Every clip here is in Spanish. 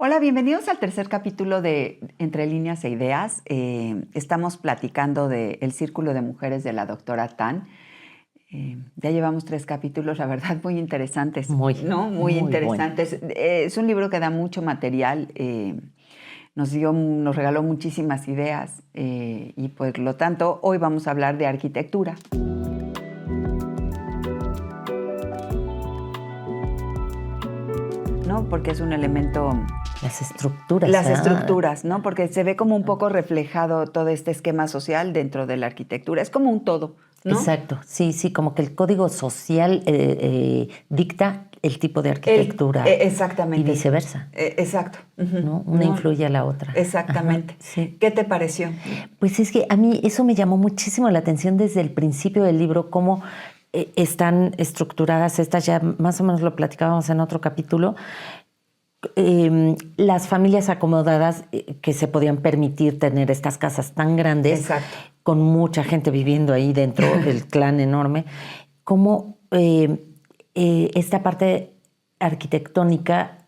Hola, bienvenidos al tercer capítulo de Entre Líneas e Ideas. Estamos platicando del Círculo de Mujeres de la doctora Tan. Ya llevamos 3 capítulos, la verdad, muy interesantes. Muy interesantes. Bueno. Es un libro que da mucho material, nos regaló muchísimas ideas y por lo tanto hoy vamos a hablar de arquitectura. ¿No? Porque es un elemento... Las estructuras. Las estructuras, ¿no? Porque se ve como un poco reflejado todo este esquema social dentro de la arquitectura. Es como un todo, ¿no? Exacto, sí, como que el código social dicta el tipo de arquitectura. Exactamente. Y viceversa. Exacto. ¿No? Una influye a la otra. Exactamente. Ajá, sí. ¿Qué te pareció? Pues es que a mí eso me llamó muchísimo la atención desde el principio del libro, cómo están estructuradas estas, ya más o menos lo platicábamos en otro capítulo, las familias acomodadas que se podían permitir tener estas casas tan grandes. Exacto. Con mucha gente viviendo ahí dentro del clan enorme, cómo esta parte arquitectónica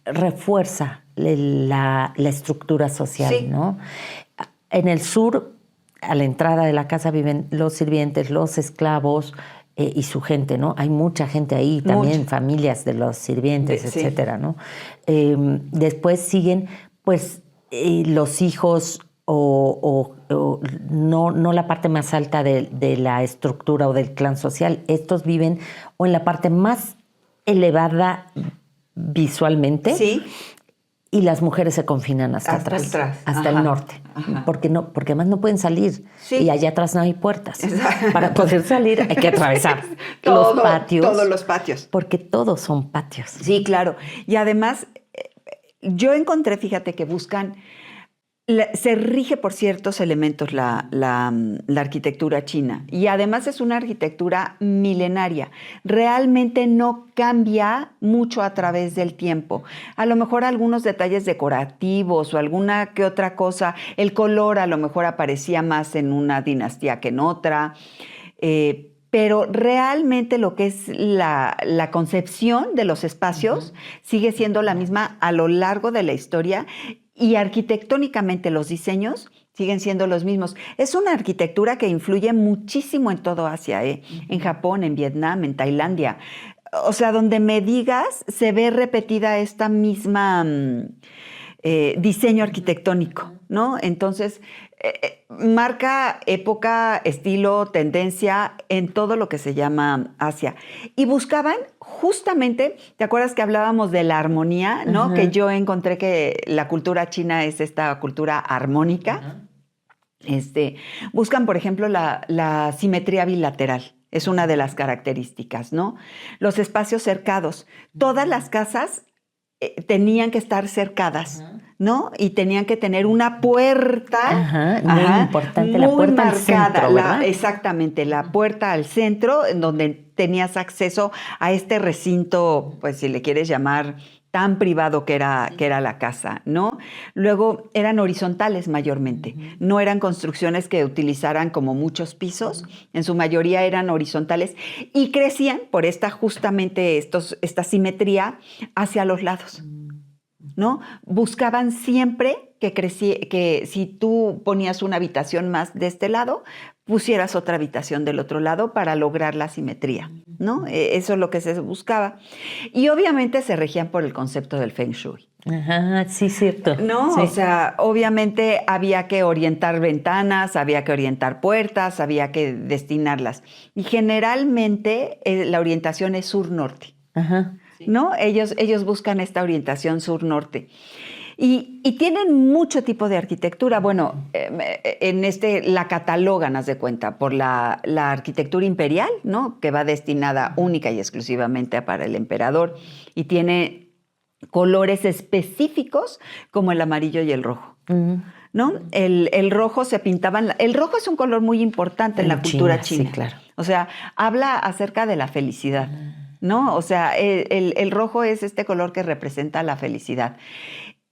refuerza la estructura social, sí. ¿No? En el sur, a la entrada de la casa viven los sirvientes, los esclavos y su gente, ¿no? Hay mucha gente ahí, también familias de los sirvientes, etcétera, ¿no? Después siguen, pues, los hijos o no la parte más alta de la estructura o del clan social. Estos viven o en la parte más elevada visualmente. Sí. Y las mujeres se confinan hasta atrás, hasta el norte, porque además no pueden salir, sí. Y allá atrás no hay puertas. Exacto. Para poder salir hay que atravesar los patios. Todos los patios. Porque todos son patios. Sí, claro. Y además, yo encontré, fíjate, que buscan... Se rige por ciertos elementos la arquitectura china y además es una arquitectura milenaria. Realmente no cambia mucho a través del tiempo. A lo mejor algunos detalles decorativos o alguna que otra cosa. El color a lo mejor aparecía más en una dinastía que en otra. Pero realmente lo que es la concepción de los espacios sigue siendo la misma a lo largo de la historia. Y arquitectónicamente los diseños siguen siendo los mismos. Es una arquitectura que influye muchísimo en todo Asia, en Japón, en Vietnam, en Tailandia. O sea, donde me digas, se ve repetida esta misma diseño arquitectónico, ¿no? Entonces, marca época, estilo, tendencia en todo lo que se llama Asia. Y buscaban justamente, ¿te acuerdas que hablábamos de la armonía, ¿no? Que yo encontré que la cultura china es esta cultura armónica. Buscan, por ejemplo, la simetría bilateral. Es una de las características, ¿no? Los espacios cercados. Todas las casas tenían que estar cercadas, ¿no? Y tenían que tener una puerta. Muy importante, la puerta marcada, al centro, ¿verdad? Exactamente, la puerta al centro, en donde tenías acceso a este recinto, pues si le quieres llamar tan privado que era la casa, ¿no? Luego eran horizontales mayormente, no eran construcciones que utilizaran como muchos pisos, en su mayoría eran horizontales y crecían por justamente esta simetría hacia los lados, ¿no? Buscaban siempre que si tú ponías una habitación más de este lado, pusieras otra habitación del otro lado para lograr la simetría, ¿no? Eso es lo que se buscaba. Y obviamente se regían por el concepto del Feng Shui. Ajá, sí, cierto. ¿No? Sí. O sea, obviamente había que orientar ventanas, había que orientar puertas, había que destinarlas. Y generalmente la orientación es sur-norte. Ajá. ¿No? Ellos buscan esta orientación sur-norte. Y tienen mucho tipo de arquitectura. Bueno, la catalogan, haz de cuenta, por la arquitectura imperial, ¿no? Que va destinada única y exclusivamente para el emperador y tiene colores específicos como el amarillo y el rojo. ¿No? El rojo se pintaban... El rojo es un color muy importante en la cultura china. Sí, claro. O sea, habla acerca de la felicidad, ¿no? O sea, el rojo es este color que representa la felicidad.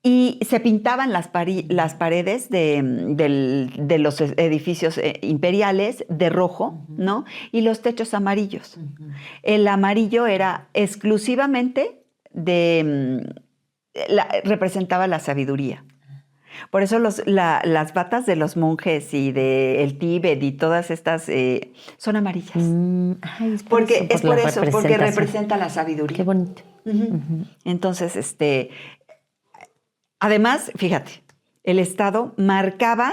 Y se pintaban las paredes de los edificios imperiales de rojo, ¿no? Y los techos amarillos. El amarillo era exclusivamente representaba la sabiduría. Por eso las batas de los monjes y del Tíbet y todas estas son amarillas. Ay, es por eso, porque representa la sabiduría. Qué bonito. Entonces, además, fíjate, el Estado marcaba,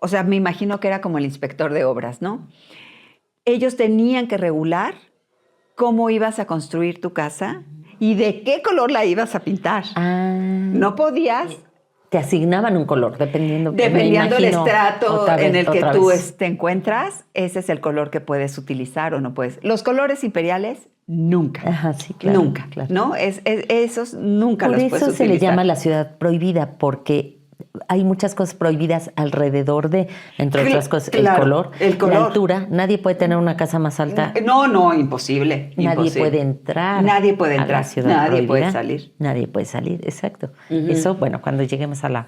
o sea, me imagino que era como el inspector de obras, ¿no? Ellos tenían que regular cómo ibas a construir tu casa y de qué color la ibas a pintar. No podías. Te asignaban un color, dependiendo del estrato en el que tú te encuentras, ese es el color que puedes utilizar o no puedes. Los colores imperiales, nunca. Ajá, sí, claro. Nunca, claro. ¿No? Esos nunca los puedes utilizar. Por eso se le llama la ciudad prohibida, porque hay muchas cosas prohibidas alrededor de, entre otras cosas, claro, el color, la altura. Nadie puede tener una casa más alta. No, imposible. Nadie puede entrar. Nadie puede entrar. A la ciudad nadie prohibida. puede salir. Nadie puede salir, exacto. Eso, bueno, cuando lleguemos a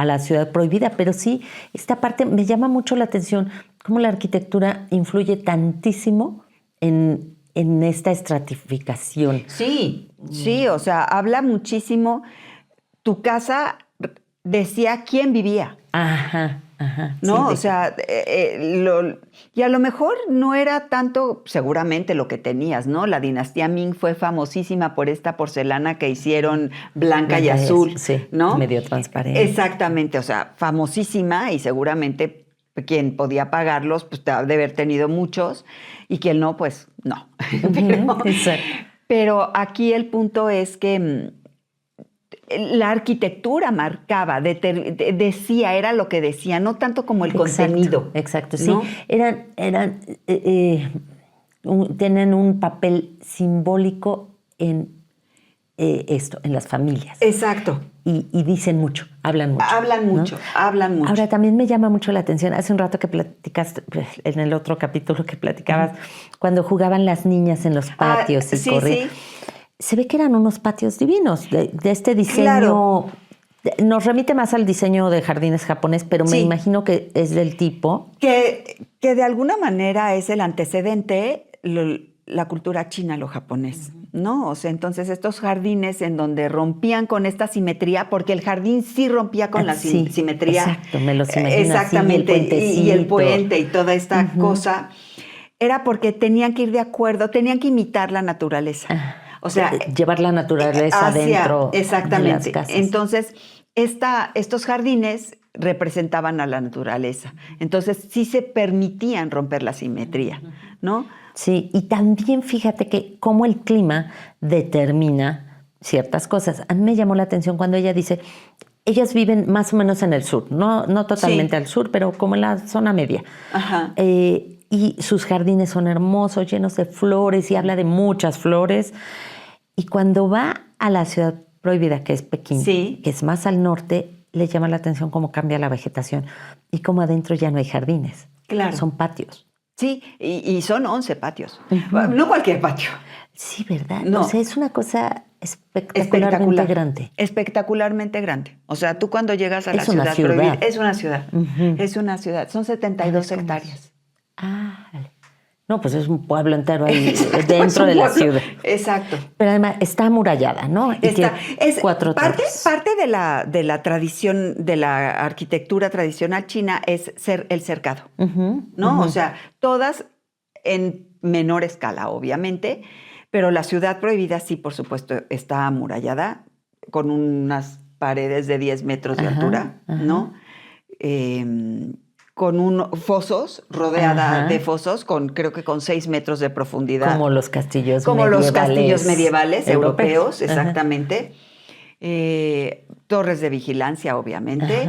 la ciudad prohibida. Pero sí, esta parte me llama mucho la atención, cómo la arquitectura influye tantísimo en esta estratificación. Sí, o sea, habla muchísimo. Tu casa decía quién vivía. Ajá. ¿No? Sí, o sea, y a lo mejor no era tanto seguramente lo que tenías, ¿no? La dinastía Ming fue famosísima por esta porcelana que hicieron blanca y azul, sí, ¿no? medio transparente. Exactamente, o sea, famosísima y seguramente quien podía pagarlos, pues de haber tenido muchos y quien no, pues no. Pero aquí el punto es que la arquitectura marcaba, decía, era lo que decía, no tanto como el contenido. Exacto, ¿no? sí. Tienen un papel simbólico en esto, en las familias. Exacto. Y dicen mucho, hablan mucho. Hablan mucho. Ahora, también me llama mucho la atención, hace un rato que platicaste, en el otro capítulo que platicabas, cuando jugaban las niñas en los patios y corrían. Sí. Se ve que eran unos patios divinos, de este diseño. Claro. Nos remite más al diseño de jardines japonés, pero me imagino que es del tipo. Que de alguna manera es el antecedente, la cultura china, lo japonés, ¿no? O sea, entonces estos jardines en donde rompían con esta simetría, porque el jardín sí rompía con la simetría. Exacto, me los imagino. Exactamente, y el puente y toda esta cosa, era porque tenían que ir de acuerdo, tenían que imitar la naturaleza. O sea, llevar la naturaleza dentro de las casas. Entonces, estos jardines representaban a la naturaleza. Entonces, sí se permitían romper la simetría, ¿no? Sí, y también fíjate que cómo el clima determina ciertas cosas. A mí me llamó la atención cuando ella dice, ellas viven más o menos en el sur, no totalmente al sur, pero como en la zona media. Ajá. Y sus jardines son hermosos, llenos de flores, y habla de muchas flores. Y cuando va a la ciudad prohibida, que es Pekín, que es más al norte, le llama la atención cómo cambia la vegetación y cómo adentro ya no hay jardines. Claro. Son patios. Sí, y son 11 patios. No cualquier patio. Sí, ¿verdad? No. O sea, es una cosa espectacularmente grande. Espectacularmente grande. O sea, tú cuando llegas a la ciudad prohibida, es una ciudad. Es una ciudad. Son 72 hectáreas. Vale. No, pues es un pueblo entero ahí dentro de la ciudad. Exacto. Pero además está amurallada, ¿no? Es 4 torres. Parte de la tradición, de la arquitectura tradicional china es el cercado, ¿no? O sea, todas en menor escala, obviamente, pero la ciudad prohibida sí, por supuesto, está amurallada con unas paredes de 10 metros de altura, ¿no? Con fosos, rodeada de fosos, creo que con 6 metros de profundidad. Como los castillos medievales europeos, exactamente. Torres de vigilancia, obviamente.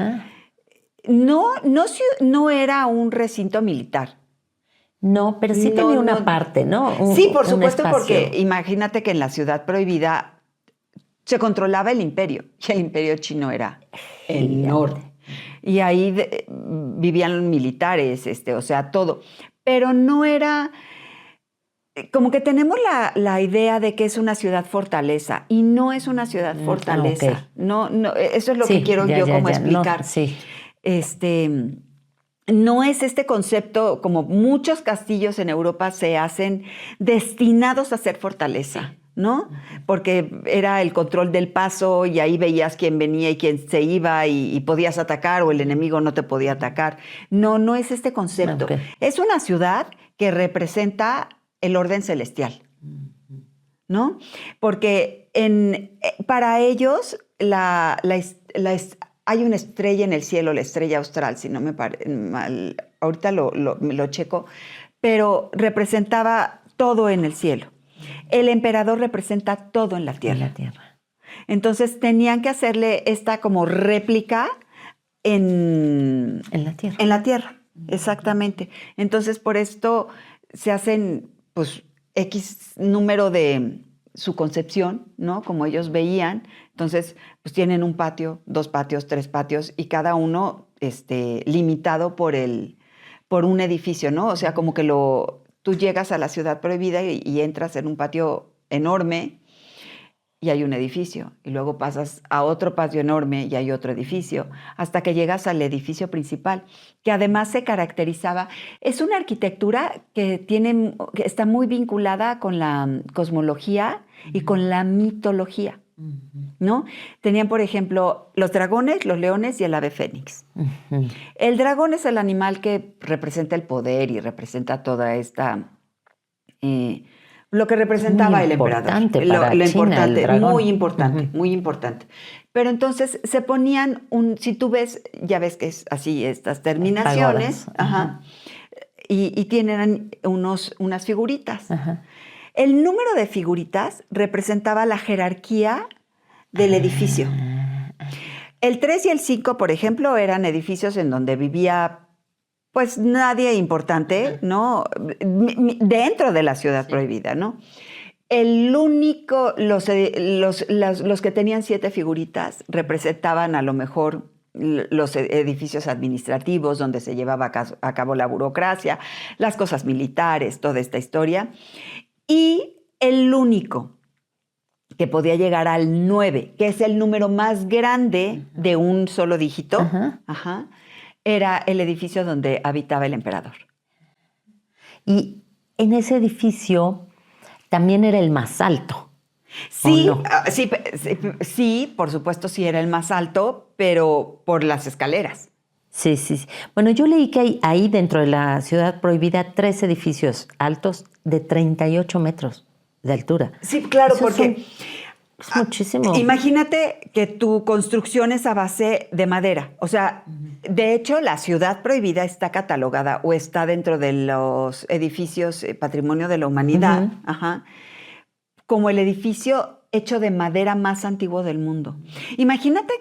No era un recinto militar. No, pero sí tenía una parte, ¿no? Sí, por supuesto, porque imagínate que en la ciudad prohibida se controlaba el imperio, y el imperio chino era enorme. Y ahí vivían militares, o sea, todo. Pero no era... Como que tenemos la idea de que es una ciudad fortaleza, y no es una ciudad fortaleza. Okay. No, eso es lo que quiero explicar. No, sí. No es este concepto, como muchos castillos en Europa se hacen destinados a ser fortaleza. ¿no? Porque era el control del paso y ahí veías quién venía y quién se iba y podías atacar o el enemigo no te podía atacar. No, no es este concepto. Okay. Es una ciudad que representa el orden celestial, ¿no? Porque para ellos hay una estrella en el cielo, la estrella austral, si no me parece mal, ahorita lo checo, pero representaba todo en el cielo. El emperador representa todo en la tierra. En la tierra. Entonces tenían que hacerle esta como réplica en la tierra. En la tierra, exactamente. Entonces por esto se hacen pues X número de su concepción, ¿no? Como ellos veían. Entonces pues tienen un patio, 2 patios, 3 patios y cada uno limitado por un edificio, ¿no? O sea, como que tú llegas a la ciudad prohibida y entras en un patio enorme y hay un edificio. Y luego pasas a otro patio enorme y hay otro edificio, hasta que llegas al edificio principal, que además se caracterizaba. Es una arquitectura que está muy vinculada con la cosmología y con la mitología, ¿no? Tenían, por ejemplo, los dragones, los leones y el ave fénix. Uh-huh. El dragón es el animal que representa el poder y representa toda esta... lo que representaba el emperador. Lo importante, muy importante, uh-huh. Muy importante. Pero entonces se ponían si tú ves, ya ves que es así, estas terminaciones, ajá, y tienen unas figuritas. Uh-huh. El número de figuritas representaba la jerarquía del edificio. El 3 y el 5, por ejemplo, eran edificios en donde vivía pues nadie importante, ¿no? Dentro de la ciudad prohibida, ¿no? El único, los que tenían 7 figuritas representaban a lo mejor los edificios administrativos donde se llevaba a cabo la burocracia, las cosas militares, toda esta historia. Y el único que podía llegar al 9, que es el número más grande de un solo dígito, uh-huh. Ajá, era el edificio donde habitaba el emperador. Y en ese edificio también era el más alto. Sí, no? Sí, por supuesto sí era el más alto, pero por las escaleras. Sí. Bueno, yo leí que hay ahí dentro de la ciudad prohibida 3 edificios altos de 38 metros de altura. Sí, claro, porque... Es muchísimo. Imagínate que tu construcción es a base de madera. O sea, de hecho, la ciudad prohibida está catalogada o está dentro de los edificios Patrimonio de la Humanidad, uh-huh. Ajá, como el edificio hecho de madera más antiguo del mundo. Imagínate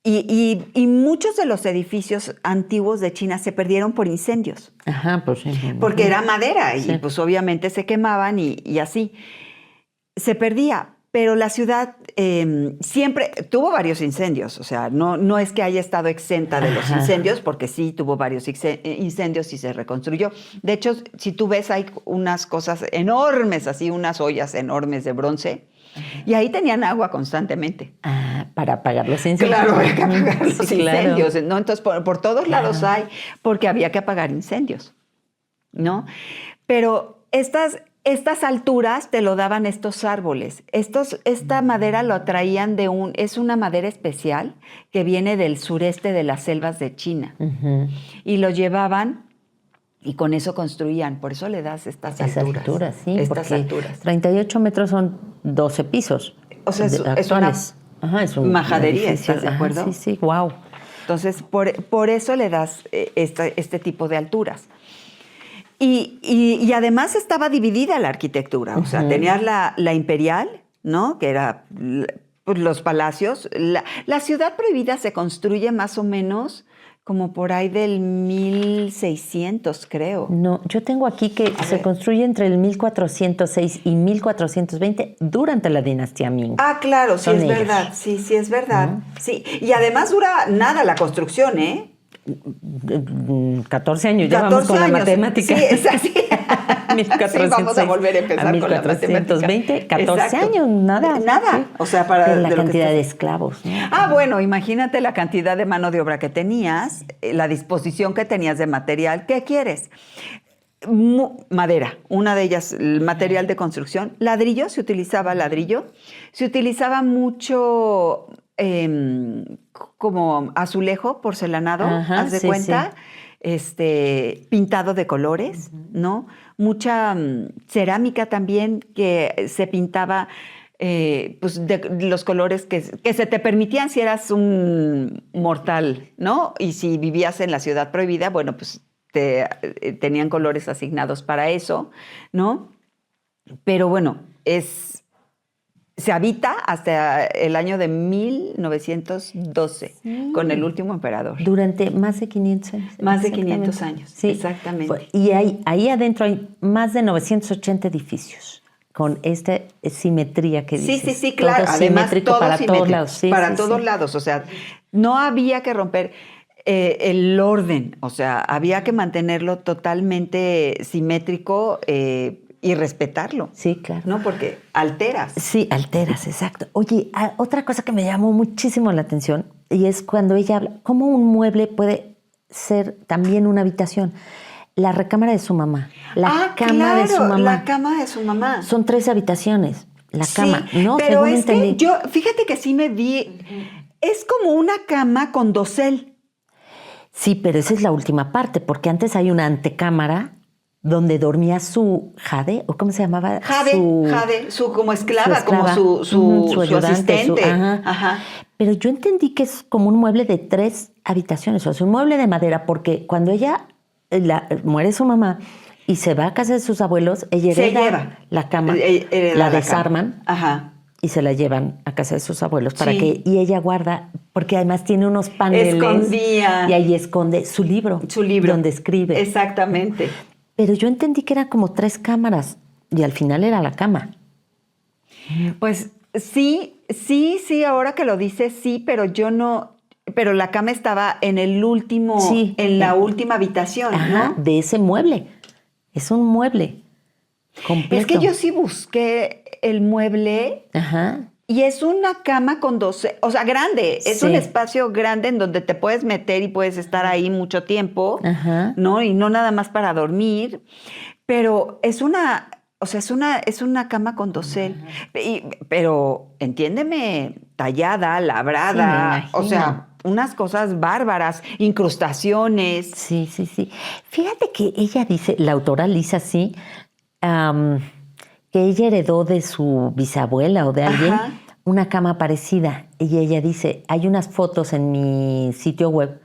y muchos de los edificios antiguos de China se perdieron por incendios. Ajá, pues sí. Porque era madera y pues obviamente se quemaban y así. Se perdía. Pero la ciudad siempre tuvo varios incendios, o sea, no es que haya estado exenta de los incendios, porque sí tuvo varios incendios y se reconstruyó. De hecho, si tú ves, hay unas cosas enormes, así, unas ollas enormes de bronce, y ahí tenían agua constantemente. Para apagar los incendios. Claro, había que apagar los incendios, ¿no? Entonces, por todos lados hay, porque había que apagar incendios, ¿no? Pero estas alturas te lo daban estos árboles. Esta madera lo traían es una madera especial que viene del sureste de las selvas de China. Uh-huh. Y lo llevaban y con eso construían. Por eso le das estas alturas. Sí, estas alturas. 38 metros son 12 pisos. O sea, es una majadería, ¿estás de acuerdo? Sí, wow. Entonces, por eso le das este tipo de alturas. Y además estaba dividida la arquitectura, o sea, uh-huh. Tenías la imperial, ¿no? Que era pues, los palacios. La ciudad prohibida se construye más o menos como por ahí del 1600, creo. No, yo tengo aquí que se construye entre el 1406 y 1420 durante la dinastía Ming. Claro, sí es verdad, sí es verdad. Uh-huh. Sí, y además dura nada la construcción, ¿eh? 14 años, ya vamos con la matemática. Sí, es así. 1406, sí, vamos a volver a empezar con la matemática. 1420, 14 Exacto. Años, nada. Sí. O sea, para la cantidad de esclavos, ¿no? Bueno, imagínate la cantidad de mano de obra que tenías, la disposición que tenías de material. ¿Qué quieres? Madera, una de ellas, el material de construcción. Ladrillo, se utilizaba ladrillo. Se utilizaba mucho como azulejo, porcelanado, haz de cuenta. Pintado de colores, ¿no? Mucha cerámica también que se pintaba pues de los colores que se te permitían si eras un mortal, ¿no? Y si vivías en la ciudad prohibida, bueno, pues tenían colores asignados para eso, ¿no? Pero bueno, se habita hasta el año de 1912 con el último emperador. Durante más de 500 años. Más de 500 años, sí. Exactamente. Y ahí adentro hay más de 980 edificios con esta simetría que dices. Sí, claro. Todo además, simétrico todo para simétrico, todos lados. Sí, para todos lados. O sea, no había que romper el orden. O sea, había que mantenerlo totalmente simétrico y respetarlo. Sí, claro. ¿No? Porque alteras. Sí, alteras, exacto. Oye, otra cosa que me llamó muchísimo la atención y es cuando ella habla, cómo un mueble puede ser también una habitación. La recámara de su mamá, la cama de su mamá. La cama de su mamá. Son 3 habitaciones, la cama. Sí, ¿no? pero según entendí. que fíjate que sí me vi, es como una cama con dosel. Sí, pero esa es la última parte, porque antes hay una antecámara donde dormía su Jade, ¿o cómo se llamaba? Jade, como esclava, como su ayudante, asistente. Ajá. Pero yo entendí que es como un mueble de 3 habitaciones, o sea, un mueble de madera, porque cuando ella muere su mamá y se va a casa de sus abuelos, ella hereda la cama, la desarman. Ajá. Y se la llevan a casa de sus abuelos y ella guarda, porque además tiene unos paneles. Escondía. Y ahí esconde su libro. Donde escribe. Exactamente. Pero yo entendí que eran como 3 cámaras y al final era la cama. Pues sí, ahora que lo dices, sí, pero yo no. Pero la cama estaba en el último, en la última habitación, ¿no? De ese mueble. Es un mueble completo. Es que yo sí busqué el mueble. Ajá. Y es una cama con 12, o sea, grande. Es un espacio grande en donde te puedes meter y puedes estar ahí mucho tiempo, ¿no? Y no nada más para dormir. Pero es una cama con dosel. Pero, entiéndeme, tallada, labrada, o sea, unas cosas bárbaras, incrustaciones. Sí. Fíjate que ella dice, la autora Lisa, sí, que ella heredó de su bisabuela o de alguien una cama parecida. Y ella dice, hay unas fotos en mi sitio web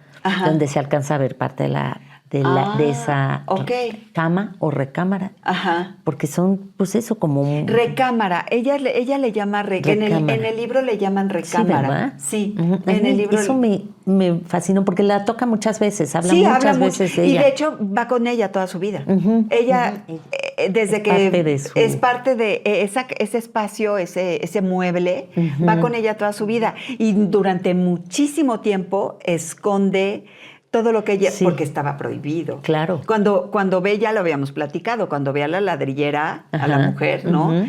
donde se alcanza a ver parte de esa cama o recámara. Ajá. Porque son, pues eso, como un... Recámara. Ella le llama recámara. En el libro le llaman recámara. Sí, ¿verdad? Sí. En el libro... Eso me fascinó porque la toca muchas veces, habla muchas veces de ella. Y de hecho va con ella toda su vida. Ella, desde que es parte de ese espacio, ese mueble, va con ella toda su vida. Y durante muchísimo tiempo esconde todo lo que ella... Porque estaba prohibido. Claro. Cuando ve, ya lo habíamos platicado, cuando ve a la ladrillera, a la mujer, ¿no?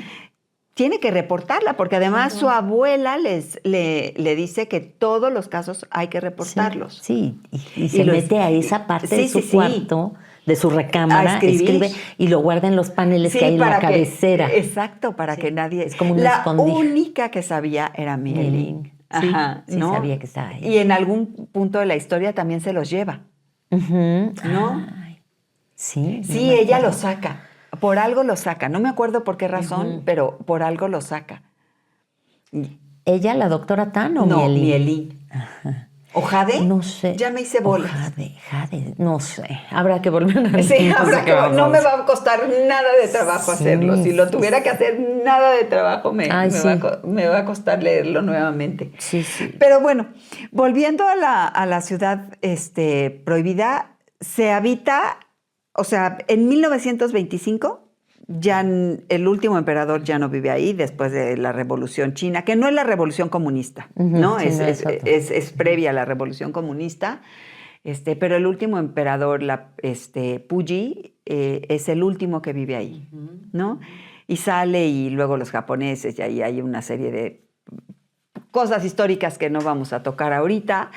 Tiene que reportarla, porque además su abuela le dice que todos los casos hay que reportarlos. Sí. Y se mete a esa parte de su cuarto, de su recámara, escribe y lo guarda en los paneles que hay en la cabecera. Exacto, para que nadie... Es como un escondite. La única que sabía era Mielin. Sí, sabía que estaba ahí. Y en algún punto de la historia también se los lleva, ¿no? Sí. Sí, ella lo saca. Por algo lo saca. No me acuerdo por qué razón, pero por algo lo saca. ¿Ella, la doctora Tan o Mielin? No, Mielin. ¿O Jade? No sé. Ya me hice bolas. Jade, no sé. Habrá que volver a... Sí, no me va a costar nada de trabajo hacerlo. Si lo tuviera que hacer, nada de trabajo me va a costar leerlo nuevamente. Sí. Pero bueno, volviendo a la ciudad prohibida, se habita, o sea, en 1925... ya el último emperador ya no vive ahí después de la Revolución China, que no es la Revolución Comunista, ¿no? Es previa a la Revolución Comunista, pero el último emperador, Puyi, es el último que vive ahí, ¿no? Y sale y luego los japoneses, y ahí hay una serie de cosas históricas que no vamos a tocar ahorita,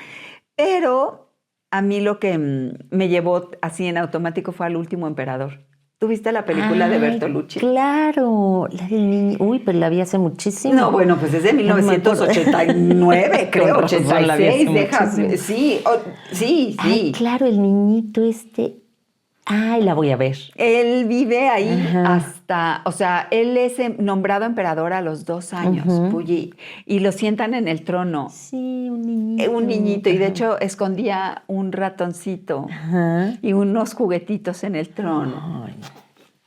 pero a mí lo que me llevó así en automático fue al último emperador. ¿Tú viste la película de Bertolucci? Claro, la del niño. Uy, pero la vi hace muchísimo. No, bueno, pues es de 1989, creo, 86. Sí, sí. Ay, claro, el niñito este. Ay, la voy a ver. Él vive ahí hasta, o sea, él es nombrado emperador a los 2 años, Puyi, y lo sientan en el trono. Sí, un niñito. Un niñito, y de hecho escondía un ratoncito y unos juguetitos en el trono. Ay,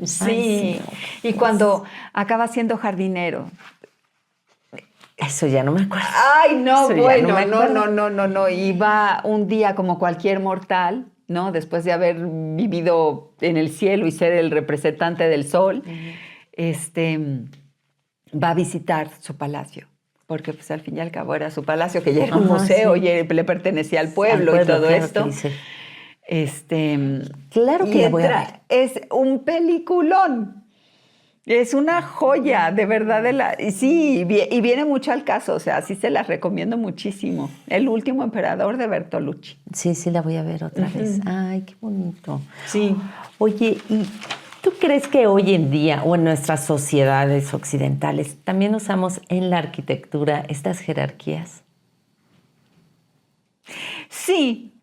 Sí, ay, sí, y cuando acaba siendo jardinero. Eso ya no me acuerdo. Ay, no, Eso bueno, ya no me acuerdo. no. Y va un día como cualquier mortal, ¿no? Después de haber vivido en el cielo y ser el representante del sol, va a visitar su palacio. Porque pues al fin y al cabo era su palacio, que ya era un museo y le pertenecía al pueblo y todo claro esto. Claro que la voy a ver. Es un peliculón. Es una joya, de verdad. Y sí, y viene mucho al caso, o sea, sí se las recomiendo muchísimo. El último emperador de Bertolucci. Sí, la voy a ver otra vez. Ay, qué bonito. Sí. Oye, ¿y tú crees que hoy en día o en nuestras sociedades occidentales también usamos en la arquitectura estas jerarquías? Sí.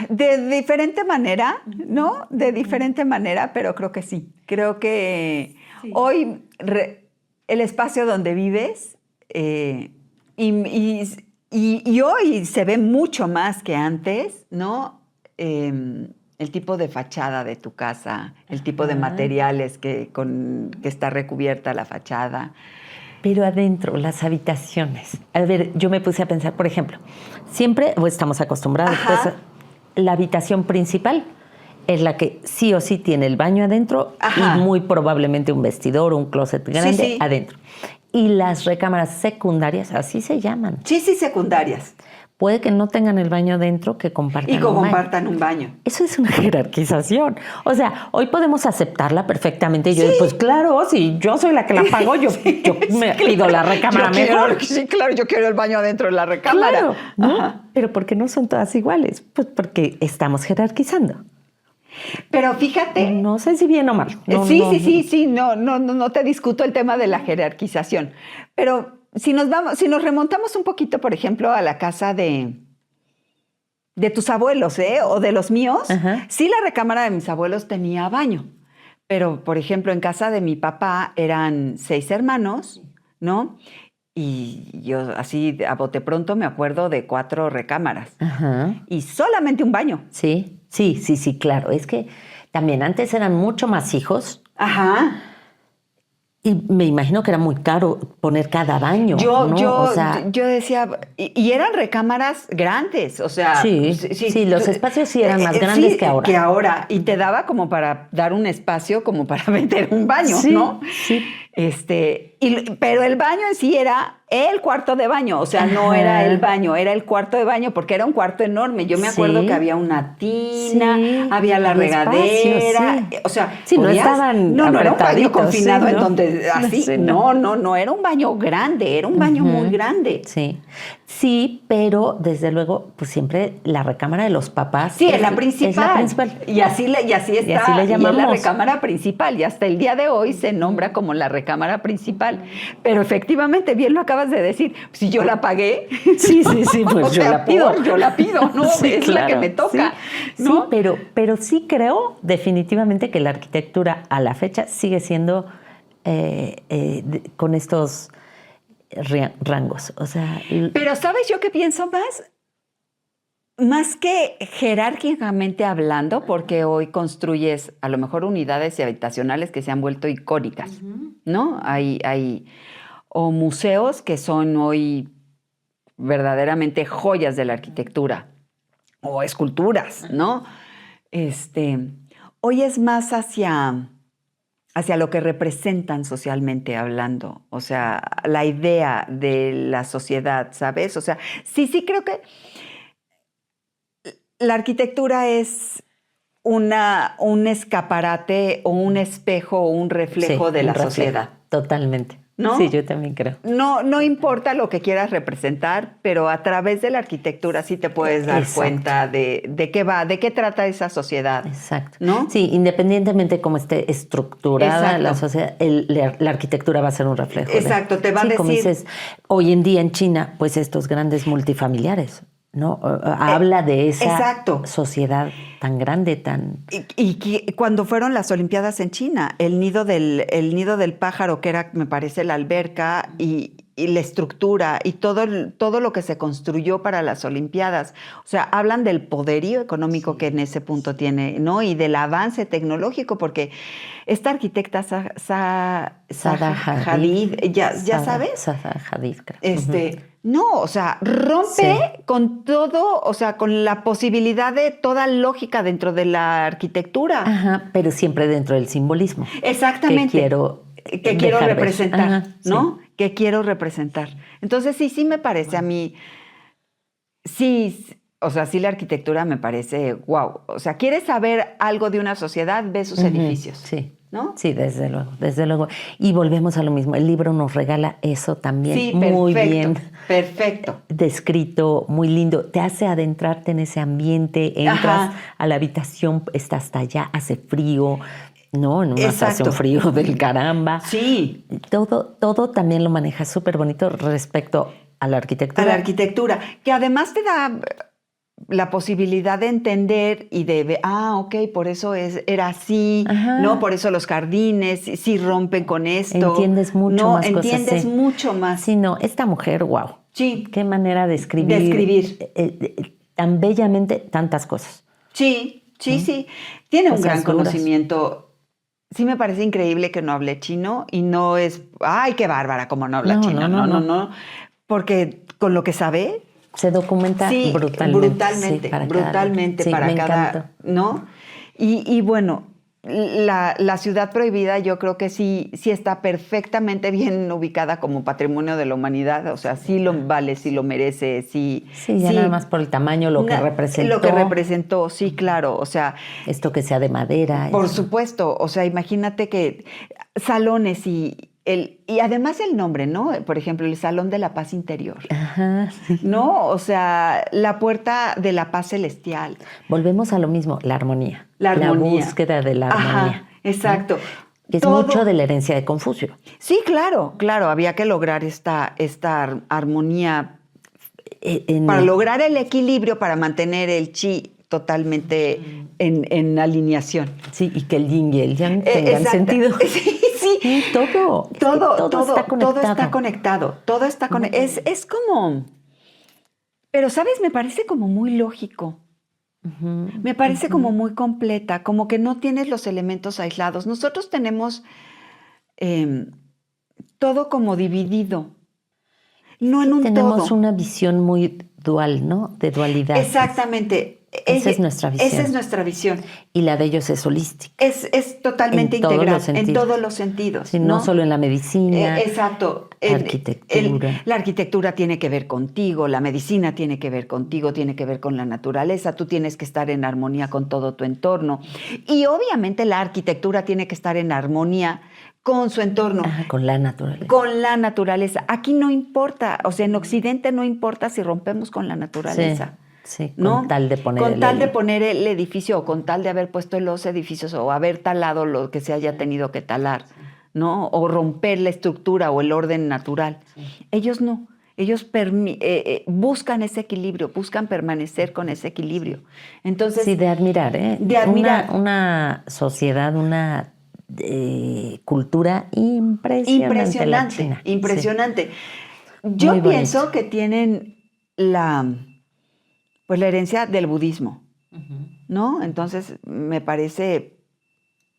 De diferente manera, ¿no? De diferente manera, pero creo que sí. Creo que hoy el espacio donde vives y hoy se ve mucho más que antes, ¿no? El tipo de fachada de tu casa, el tipo de materiales que está recubierta la fachada. Pero adentro, las habitaciones. A ver, yo me puse a pensar, por ejemplo, siempre, o estamos acostumbrados, pues, la habitación principal es la que sí o sí tiene el baño adentro y muy probablemente un vestidor o un closet grande adentro. Y las recámaras secundarias, así se llaman. Sí, secundarias. Puede que no tengan el baño dentro, que compartan un baño. Eso es una jerarquización. O sea, hoy podemos aceptarla perfectamente. Y yo, pues claro, si yo soy la que la pago, yo me pido la recámara mejor. Sí, claro, yo quiero el baño adentro de la recámara. Claro, ¿no? Pero ¿por qué no son todas iguales? Pues porque estamos jerarquizando. Pero fíjate. No sé si bien o mal. Sí, no te discuto el tema de la jerarquización. Pero si nos remontamos un poquito, por ejemplo, a la casa de tus abuelos, o de los míos, sí, la recámara de mis abuelos tenía baño. Pero, por ejemplo, en casa de mi papá eran 6 hermanos, ¿no? Y yo así a bote pronto me acuerdo de 4 recámaras. Y solamente un baño. Sí, claro. Es que también antes eran mucho más hijos. Y me imagino que era muy caro poner cada baño. Yo decía, y eran recámaras grandes, o sea. Sí, los espacios sí eran más grandes que ahora. Y te daba como para dar un espacio, como para meter un baño, ¿no? Sí. Pero el baño en sí era el cuarto de baño, o sea, no era el baño, era el cuarto de baño, porque era un cuarto enorme. Yo me acuerdo que había una tina, había la regadera, o sea, no estaban no era un baño confinado en donde así, no era un baño grande, era un baño muy grande. Sí, pero desde luego, pues siempre la recámara de los papás. Sí, es la principal. Y así está. Y así le llamamos. Y es la recámara principal. Y hasta el día de hoy se nombra como la recámara principal. Pero efectivamente, bien lo acabas de decir. Si yo la pagué. Sí, pues yo la pido. Yo la pido, ¿no? Es la que me toca. ¿no? Sí, pero sí creo definitivamente que la arquitectura a la fecha sigue siendo con estos rangos, o sea. Pero ¿sabes yo qué pienso más? Más que jerárquicamente hablando, porque hoy construyes a lo mejor unidades habitacionales que se han vuelto icónicas, ¿no? Hay o museos que son hoy verdaderamente joyas de la arquitectura, o esculturas, ¿no? Hoy es más hacia lo que representan socialmente hablando, o sea, la idea de la sociedad, ¿sabes? O sea, sí creo que la arquitectura es un escaparate o un espejo o un reflejo de la sociedad. Totalmente. ¿no? Sí, yo también creo. No importa lo que quieras representar, pero a través de la arquitectura sí te puedes dar cuenta de qué va, de qué trata esa sociedad. Exacto. ¿No? Sí, independientemente de cómo esté estructurada la sociedad, la arquitectura va a ser un reflejo. Exacto, te va a decir. Como dices, hoy en día en China, pues estos grandes multifamiliares, ¿no? Habla de esa sociedad tan grande, tan... Y cuando fueron las Olimpiadas en China, el nido del pájaro, que era, me parece, la alberca y la estructura y todo lo que se construyó para las Olimpiadas. O sea, hablan del poderío económico que en ese punto tiene, ¿no? Y del avance tecnológico, porque esta arquitecta Zaha Hadid, ¿ya sabes? Zaha Hadid, creo. No, o sea, rompe con todo, o sea, con la posibilidad de toda lógica dentro de la arquitectura. Ajá, pero siempre dentro del simbolismo. Exactamente. Que quiero representar, ajá, ¿no? Sí. Que quiero representar. Entonces, sí me parece a mí, sí, o sea, sí la arquitectura me parece wow. O sea, ¿quieres saber algo de una sociedad? Ve sus edificios. Sí. ¿No? Sí, desde luego, desde luego. Y volvemos a lo mismo. El libro nos regala eso también. Sí, muy bien. Perfecto. Descrito, muy lindo. Te hace adentrarte en ese ambiente. Entras a la habitación, está hasta allá, hace frío. ¿No? En una hace un frío del caramba. Sí. Todo también lo maneja súper bonito respecto a la arquitectura. A la arquitectura, que además te da la posibilidad de entender y de ver, ok, por eso era así, ajá, ¿no? Por eso los jardines sí rompen con esto. Entiendes mucho más cosas. Entiendes mucho más. Sí, no, esta mujer, wow. Sí. Qué manera de escribir. Tan bellamente tantas cosas. Sí. Tiene un gran conocimiento. Sí me parece increíble que no hable chino y no es, ¡ay, qué bárbara! Como no habla chino. No. Porque con lo que sabe... Se documenta brutalmente. Brutalmente para cada, ¿no? Y bueno, la ciudad prohibida yo creo que sí está perfectamente bien ubicada como patrimonio de la humanidad. O sea, sí lo vale, sí lo merece, sí. Sí, ya nada más por el tamaño, lo que representó. Lo que representó, sí, claro. O sea. Esto que sea de madera. Por supuesto. O sea, imagínate que salones y además el nombre, ¿no? Por ejemplo, el Salón de la Paz Interior. Ajá. ¿No? O sea, la puerta de la paz celestial. Volvemos a lo mismo, la armonía. La búsqueda de la armonía. Ajá, exacto. Que es mucho de la herencia de Confucio. Sí, claro. Había que lograr esta armonía para lograr el equilibrio, para mantener el chi totalmente en alineación. Sí, y que el yin y el yang tengan sentido. Sí, todo está conectado. Todo está conectado. Es como... Pero, ¿sabes? Me parece como muy lógico. Me parece como muy completa, como que no tienes los elementos aislados. Nosotros tenemos todo como dividido, no en un todo. Tenemos una visión muy dual, ¿no? De dualidad. Exactamente. Esa es nuestra visión. Esa es nuestra visión. Y la de ellos es holística. Es totalmente integral en todos los sentidos. Sí, no solo en la medicina. Exacto. Arquitectura. La arquitectura tiene que ver contigo, la medicina tiene que ver contigo, tiene que ver con la naturaleza. Tú tienes que estar en armonía con todo tu entorno. Y obviamente la arquitectura tiene que estar en armonía con su entorno. Con la naturaleza. Con la naturaleza. Aquí no importa, o sea, en Occidente no importa si rompemos con la naturaleza. Sí, con tal de poner el edificio o con tal de haber puesto los edificios o haber talado lo que se haya tenido que talar, ¿no? O romper la estructura o el orden natural. Sí. Ellos no. Ellos buscan ese equilibrio, buscan permanecer con ese equilibrio. Entonces, sí, de admirar, ¿eh? De admirar. Una sociedad, una cultura impresionante. La China. Impresionante. Sí. Yo pienso que tienen la herencia del budismo, ¿no? Entonces, me parece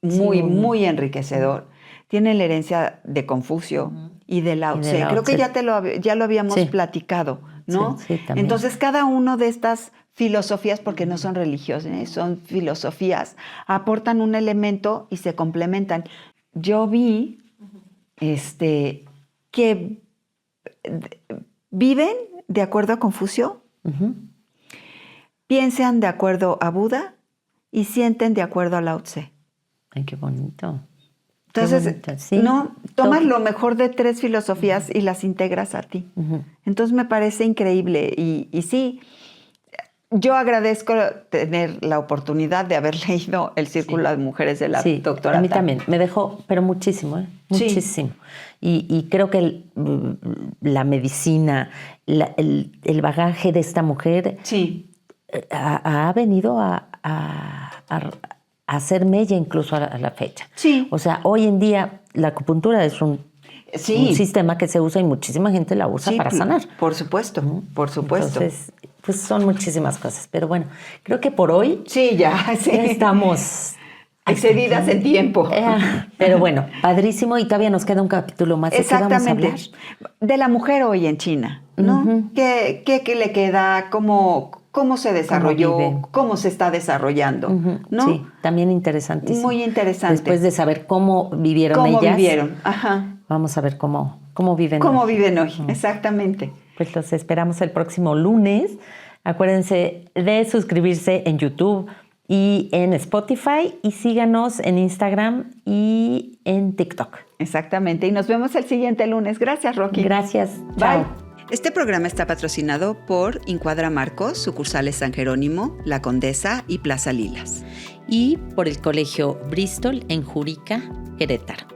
muy enriquecedor. Tienen la herencia de Confucio y de Lao Tse. Creo que ya lo habíamos platicado, ¿no? Sí, también. Entonces, cada uno de estas filosofías, porque no son religiosas, son filosofías, aportan un elemento y se complementan. Yo vi que viven de acuerdo a Confucio, piensan de acuerdo a Buda y sienten de acuerdo a Lao Tse. Ay, qué bonito. Entonces, sí, no, tomas lo mejor de 3 filosofías y las integras a ti. Entonces me parece increíble. Y sí, yo agradezco tener la oportunidad de haber leído El Círculo de Mujeres de la doctora. A mí también, me dejó, pero muchísimo, muchísimo. Y creo que la medicina, el bagaje de esta mujer ha venido a hacer mella incluso a la fecha. Sí. O sea, hoy en día la acupuntura es un sistema que se usa y muchísima gente la usa para sanar. Por supuesto, por supuesto. Entonces, pues son muchísimas cosas. Pero bueno, creo que por hoy ya estamos excedidas en tiempo. Pero bueno, padrísimo, y todavía nos queda un capítulo más. Exactamente. De la mujer hoy en China, ¿no? ¿Qué le queda? ¿Cómo se desarrolló? ¿Cómo se está desarrollando? ¿No? Sí, también interesantísimo. Muy interesante. Después de saber cómo vivieron ellas. ¿Cómo vivieron? Ajá. Vamos a ver cómo viven hoy. ¿Cómo viven hoy? Exactamente. Pues los esperamos el próximo lunes. Acuérdense de suscribirse en YouTube y en Spotify, y síganos en Instagram y en TikTok. Exactamente. Y nos vemos el siguiente lunes. Gracias, Rocky. Gracias. Bye. Chao. Este programa está patrocinado por Encuadra Marcos, sucursales San Jerónimo, La Condesa y Plaza Lilas. Y por el Colegio Bristol en Juríca, Querétaro.